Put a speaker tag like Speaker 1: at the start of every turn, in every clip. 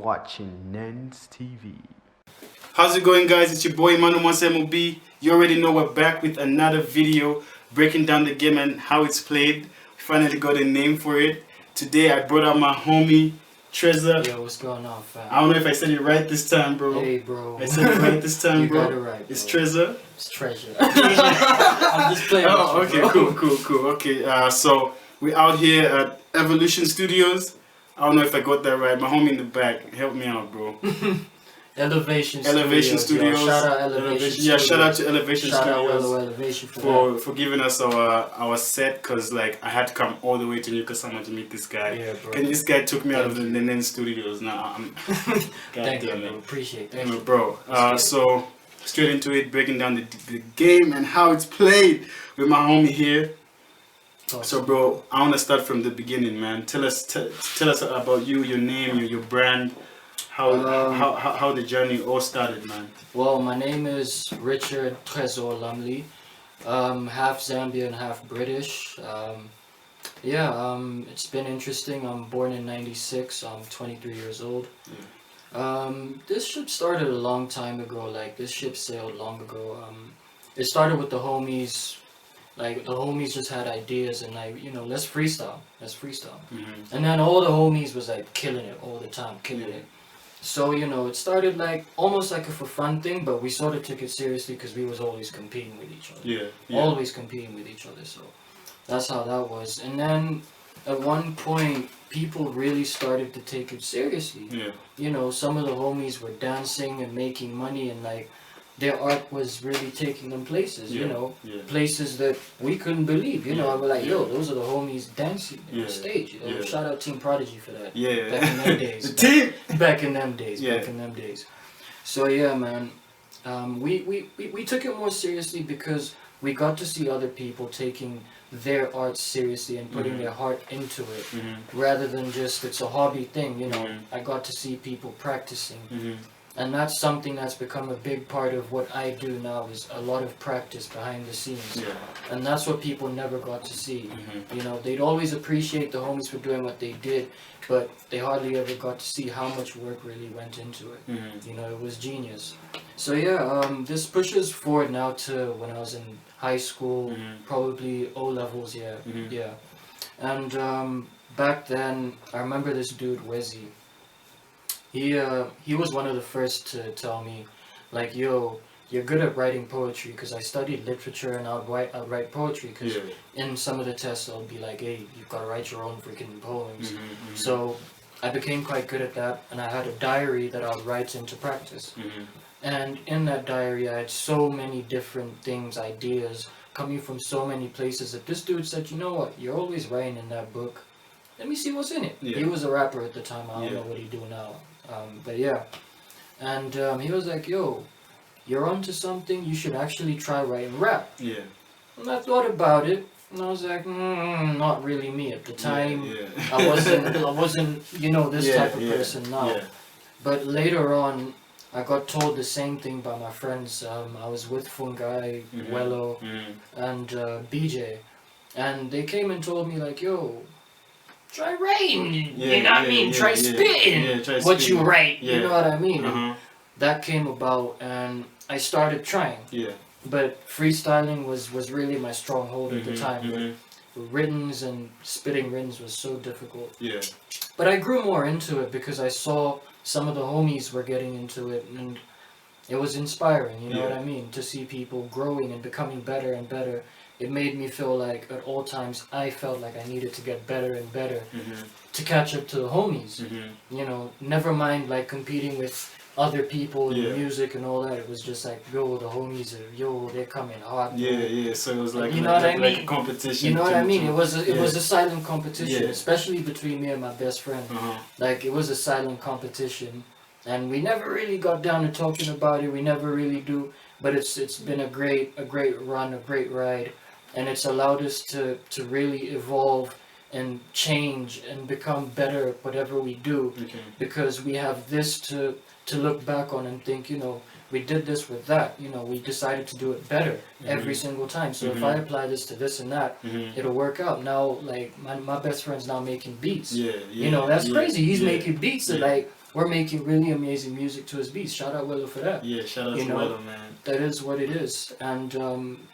Speaker 1: watching Nens TV.
Speaker 2: How's it going, guys? It's your boy EMOB. You already know we're back with another video breaking down the game and how it's played. We finally got a name for it. Today I brought out my homie Tresor.
Speaker 3: Yo, what's going on, fam?
Speaker 2: I don't know if I said it right this time, bro.
Speaker 3: Hey, bro.
Speaker 2: I said it right this time,
Speaker 3: you
Speaker 2: bro.
Speaker 3: got it right, bro.
Speaker 2: It's Tresor.
Speaker 3: It's treasure. I'm just playing.
Speaker 2: Oh,
Speaker 3: with
Speaker 2: okay,
Speaker 3: you, bro.
Speaker 2: cool. Okay, so we're out here at Evolution Studios. I don't know if I got that right. My homie in the back, help me out, bro.
Speaker 3: Elevation
Speaker 2: Studios.
Speaker 3: Yo, shout out Elevation Studios.
Speaker 2: Yeah, shout out to Elevation
Speaker 3: shout
Speaker 2: Studios.
Speaker 3: out Elevation for
Speaker 2: giving us our set, cause like I had to come all the way to Newcastle to meet this guy.
Speaker 3: Yeah, bro.
Speaker 2: And this guy took me out of the Nenen Studios. Now I'm
Speaker 3: Thank you, bro. Appreciate it.
Speaker 2: Bro. So straight into it, breaking down the game and how it's played with my homie here.
Speaker 3: Awesome.
Speaker 2: So, bro, I want to start from the beginning, man. Tell us about you, your name, your brand, how the journey all started, man.
Speaker 3: Well, my name is Richard Tresor Lumley, half Zambian, half British. It's been interesting. I'm born in '96. I'm 23 years old.
Speaker 2: Yeah.
Speaker 3: This ship started a long time ago. Like, this ship sailed long ago. It started with the homies. Like, the homies just had ideas and like, let's freestyle.
Speaker 2: Mm-hmm.
Speaker 3: And then all the homies was like killing it all the time, killing it. So, it started like almost like a for fun thing, but we sort of took it seriously because we was always competing with each other.
Speaker 2: Yeah.
Speaker 3: Always competing with each other. So that's how that was. And then at one point, people really started to take it seriously.
Speaker 2: Yeah.
Speaker 3: Some of the homies were dancing and making money, and like their art was really taking them places, places that we couldn't believe. I was like, yo, those are the homies dancing on the stage. Shout out Team Prodigy for that.
Speaker 2: Yeah.
Speaker 3: Back in them days.
Speaker 2: The team.
Speaker 3: Back in them days.
Speaker 2: Yeah.
Speaker 3: Back in them days. So yeah, man. We took it more seriously because we got to see other people taking their art seriously and putting their heart into it, rather than just it's a hobby thing. I got to see people practicing. And that's something that's become a big part of what I do now, is a lot of practice behind the scenes.
Speaker 2: Yeah.
Speaker 3: And that's what people never got to see. They'd always appreciate the homies for doing what they did, but they hardly ever got to see how much work really went into it. It was genius. So yeah, this pushes forward now to when I was in high school, probably O levels, yeah. And back then, I remember this dude, Wezzy. He was one of the first to tell me, like, yo, you're good at writing poetry, because I studied literature and I'd write poetry, because in some of the tests I'll be like, hey, you've got to write your own freaking poems. So I became quite good at that, and I had a diary that I would write into practice. And in that diary I had so many different things, ideas, coming from so many places, that this dude said, you know what, you're always writing in that book. Let me see what's in it. He was a rapper at the time. I don't know what he do now. But yeah. And he was like, yo, you're onto something. You should actually try writing rap.
Speaker 2: Yeah.
Speaker 3: And I thought about it. And I was like, not really me at the time.
Speaker 2: Yeah.
Speaker 3: I wasn't, this type of person now.
Speaker 2: Yeah.
Speaker 3: But later on, I got told the same thing by my friends. I was with Fungai, Wello, and BJ. And they came and told me, like, yo, try writing, you know what I mean? Try spitting what you write, you know what I mean? That came about, and I started trying.
Speaker 2: Yeah.
Speaker 3: But freestyling was really my stronghold at the time. Riddens and spitting riddens was so difficult.
Speaker 2: Yeah.
Speaker 3: But I grew more into it because I saw some of the homies were getting into it, and it was inspiring, you know what I mean? To see people growing and becoming better and better. It made me feel like at all times I felt like I needed to get better and better to catch up to the homies. Never mind like competing with other people in music and all that. It was just like, yo, the homies are, they're coming hard.
Speaker 2: Yeah. So it was like,
Speaker 3: like
Speaker 2: a competition.
Speaker 3: You know what I mean? It was a silent competition, especially between me and my best friend. Like, it was a silent competition, and we never really got down to talking about it. We never really do. But it's been a great run, a great ride. And it's allowed us to really evolve and change and become better at whatever we do, because we have this to look back on and think, we did this with that, we decided to do it better every single time. So if I apply this to this and that, it'll work out. Now, like, my best friend's now making beats. That's crazy. He's making beats that, like, we're making really amazing music to his beats. Shout out Willow for that.
Speaker 2: Yeah, shout out
Speaker 3: You
Speaker 2: to
Speaker 3: know,
Speaker 2: Willow, man.
Speaker 3: That is what it is, and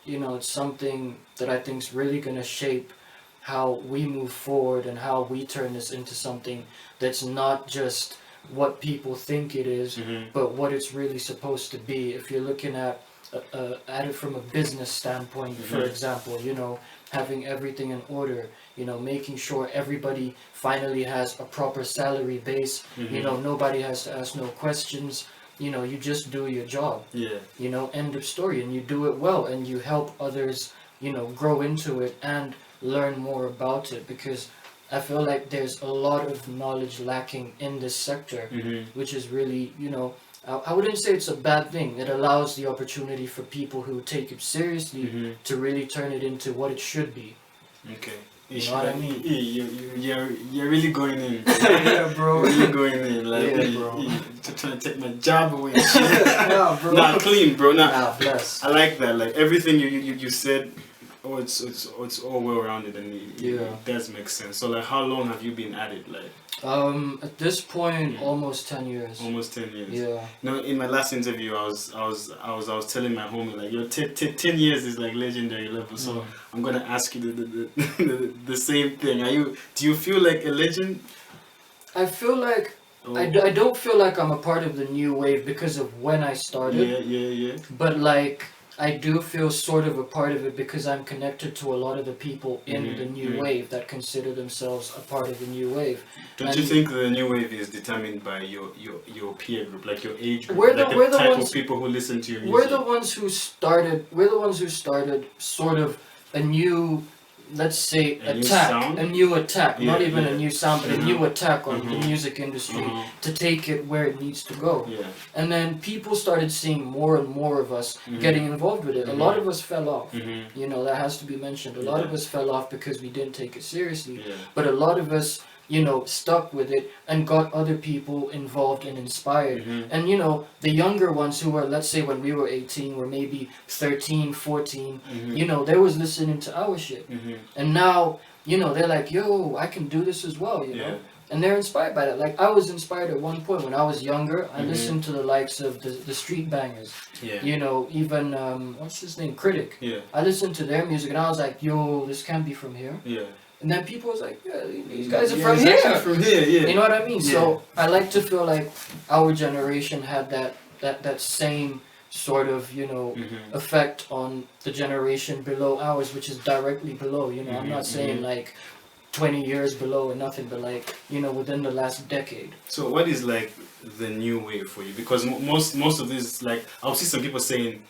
Speaker 3: you know, it's something that I think is really gonna shape how we move forward and how we turn this into something that's not just what people think it is, but what it's really supposed to be. If you're looking at it from a business standpoint, for example, you know, having everything in order, you know, making sure everybody finally has a proper salary base, you know, nobody has to ask no questions, you know, you just do your job, you know, end of story, and you do it well, and you help others, you know, grow into it and learn more about it, because I feel like there's a lot of knowledge lacking in this sector, which is really, you know, I wouldn't say it's a bad thing. It allows the opportunity for people who take it seriously to really turn it into what it should be.
Speaker 2: Okay.
Speaker 3: You know what I mean?
Speaker 2: You're really going in.
Speaker 3: Yeah, bro.
Speaker 2: You're really going in. Like,
Speaker 3: Yeah, bro.
Speaker 2: you're trying to take my job away.
Speaker 3: Nah, bro.
Speaker 2: Nah, clean, bro.
Speaker 3: Nah, bless.
Speaker 2: I like that. Like, everything you said, it's all well rounded, and it does make sense. So, like, how long have you been at it? Like,
Speaker 3: At this point, almost 10 years.
Speaker 2: almost 10 years.
Speaker 3: Yeah.
Speaker 2: You know, in my last interview, I was telling my homie, like, your 10 years is like legendary level. So I'm gonna ask you the same thing. Do you feel like a legend?
Speaker 3: I feel like I don't feel like I'm a part of the new wave because of when I started.
Speaker 2: Yeah.
Speaker 3: But like I do feel sort of a part of it because I'm connected to a lot of the people in the new wave that consider themselves a part of the new wave.
Speaker 2: Don't you think the new wave is determined by your peer group, like your age group,
Speaker 3: We're
Speaker 2: like
Speaker 3: the
Speaker 2: type
Speaker 3: ones,
Speaker 2: of people who listen to your music?
Speaker 3: We're the ones who started sort of a new, let's say,
Speaker 2: A
Speaker 3: new attack, not even
Speaker 2: yeah.
Speaker 3: a new sound, but a new attack on the music industry to take it where it needs to go.
Speaker 2: Yeah.
Speaker 3: And then people started seeing more and more of us getting involved with it. A lot of us fell off. You know, that has to be mentioned. A lot of us fell off because we didn't take it seriously.
Speaker 2: Yeah.
Speaker 3: But a lot of us, you know, stuck with it and got other people involved and inspired. And, you know, the younger ones who were, let's say when we were 18, were maybe 13, 14, you know, they was listening to our shit. And now, you know, they're like, yo, I can do this as well, you know? And they're inspired by that. Like, I was inspired at one point when I was younger. I listened to the likes of the street bangers.
Speaker 2: Yeah.
Speaker 3: You know, even, what's his name? Critic.
Speaker 2: Yeah.
Speaker 3: I listened to their music and I was like, yo, this can't be from here.
Speaker 2: Yeah.
Speaker 3: And then people was like, yeah, these guys are
Speaker 2: Yeah,
Speaker 3: from
Speaker 2: it's
Speaker 3: here.
Speaker 2: actually from here, yeah.
Speaker 3: You know what I mean?
Speaker 2: Yeah.
Speaker 3: So I like to feel like our generation had that same sort of, you know, effect on the generation below ours, which is directly below. You know, I'm not saying like 20 years below or nothing, but like, you know, within the last decade.
Speaker 2: So what is like the new wave for you? Because most of this, like, I'll see some people saying,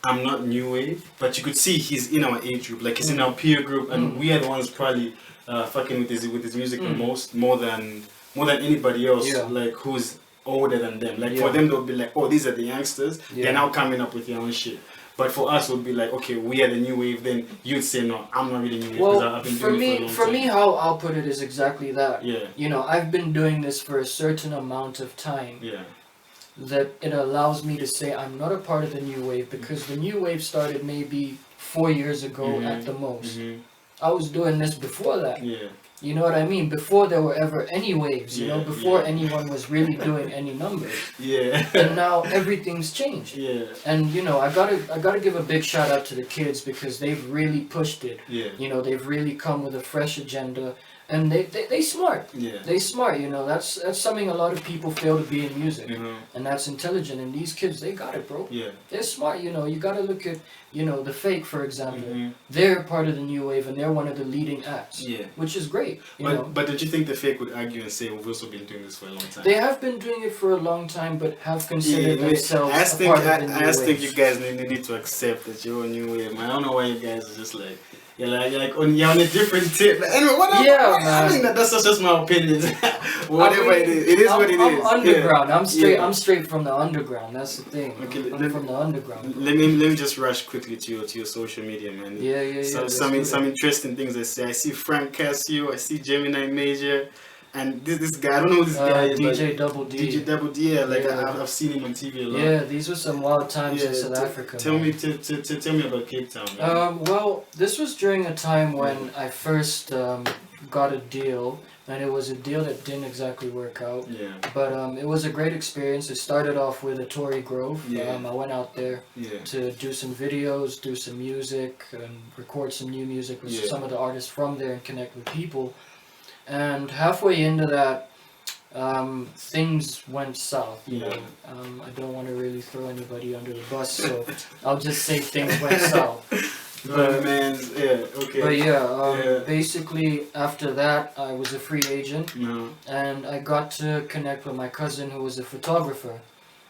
Speaker 2: I'm not new wave, but you could see he's in our age group, like he's in our peer group, and we are the ones probably fucking with his music the most, more than anybody else, like who's older than them. Like for them, they'll be like, oh, these are the youngsters. They're now coming up with their own shit. But for us, it would be like, okay, we are the new wave. Then you'd say, no, I'm not really new wave because I've been doing it for a long time.
Speaker 3: How I'll put it is exactly that.
Speaker 2: Yeah.
Speaker 3: You know, I've been doing this for a certain amount of time.
Speaker 2: Yeah.
Speaker 3: That it allows me to say I'm not a part of the new wave because the new wave started maybe 4 years ago at the most. I was doing this before that.
Speaker 2: Yeah.
Speaker 3: You know what I mean? Before there were ever any waves, you know, before anyone was really doing any numbers.
Speaker 2: Yeah.
Speaker 3: And now everything's changed.
Speaker 2: Yeah.
Speaker 3: And you know, I gotta give a big shout out to the kids because they've really pushed it.
Speaker 2: Yeah.
Speaker 3: You know, they've really come with a fresh agenda. And they smart.
Speaker 2: Yeah.
Speaker 3: They smart, you know, that's something a lot of people fail to be in music. And that's intelligent. And these kids, they got it, bro.
Speaker 2: Yeah.
Speaker 3: They're smart, you know. You gotta look at, you know, the Fake, for example. They're part of the new wave and they're one of the leading acts. Yeah. Which is great. You know?
Speaker 2: But don't you think the Fake would argue and say we've also been doing this for a long time?
Speaker 3: They have been doing it for a long time, but have considered themselves
Speaker 2: I
Speaker 3: part of the new wave.
Speaker 2: I think you guys need to accept that you're a new wave, man. I don't know why you guys are just like, you're on a different tip. But anyway, whatever. Man. I mean, that's just my opinion. Whatever it is what it is.
Speaker 3: I'm underground.
Speaker 2: Yeah.
Speaker 3: I'm straight from the underground. That's the thing.
Speaker 2: Okay,
Speaker 3: I'm from the underground.
Speaker 2: Let me just rush quickly to your social media, man.
Speaker 3: Yeah.
Speaker 2: Some interesting things I say. I see Frank Casio. I see Gemini Major. And this guy, I don't know who this guy is.
Speaker 3: DJ Double D.
Speaker 2: DJ Double D, yeah, like I've seen him on TV a lot.
Speaker 3: Yeah, these were some wild times in South Africa.
Speaker 2: Tell me about Cape Town. Man.
Speaker 3: Well, this was during a time when I first got a deal and it was a deal that didn't exactly work out.
Speaker 2: Yeah.
Speaker 3: But it was a great experience. It started off with a Tory Grove.
Speaker 2: Yeah.
Speaker 3: I went out there
Speaker 2: Yeah.
Speaker 3: to do some videos, do some music, and record some new music with
Speaker 2: Yeah.
Speaker 3: some of the artists from there and connect with people. And halfway into that, things went south. You know, I don't want to really throw anybody under the bus, so I'll just say things went south.
Speaker 2: But man, yeah, okay.
Speaker 3: But yeah, basically after that, I was a free agent, and I got to connect with my cousin who was a photographer.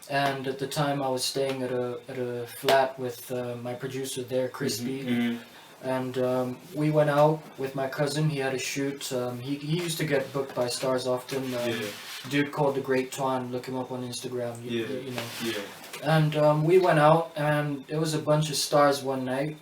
Speaker 3: And at the time, I was staying at a flat with my producer there, Chris B. And we went out with my cousin. He had a shoot. He used to get booked by stars often. Dude called the Great Twan. Look him up on Instagram. You know. Yeah. And we went out, and there was a bunch of stars one night.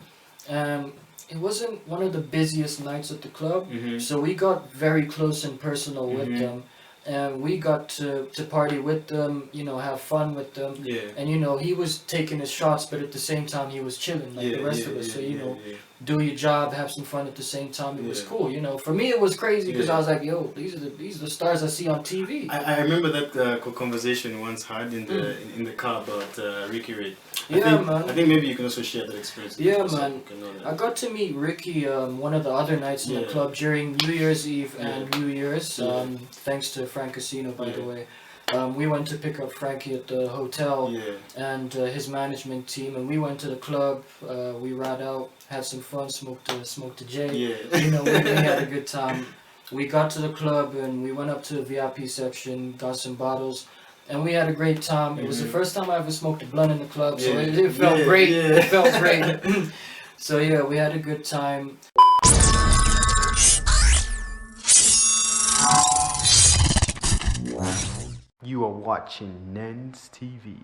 Speaker 3: And it wasn't one of the busiest nights at the club, so we got very close and personal with them, and we got to party with them, you know, have fun with them. And you know, he was taking his shots, but at the same time he was chilling like the rest of us. So you know, do your job, have some fun at the same time. It was cool, you know. For me, it was crazy because I was like, yo, these are the stars I see on TV.
Speaker 2: I remember that conversation we once had in the car about Ricky Ray. I think maybe you can also share that experience.
Speaker 3: Yeah, man. I got to meet Ricky one of the other nights in the club during New Year's Eve and New Year's. Thanks to Frank Casino, by the way. We went to pick up Frankie at the hotel and his management team, and we went to the club. We ran out, had some fun, smoked a J. You know, we had a good time. We got to the club and we went up to the VIP section, got some bottles, and we had a great time. It was the first time I ever smoked a blunt in the club, so it felt great. It felt great. So yeah, we had a good time.
Speaker 1: You are watching Nens TV.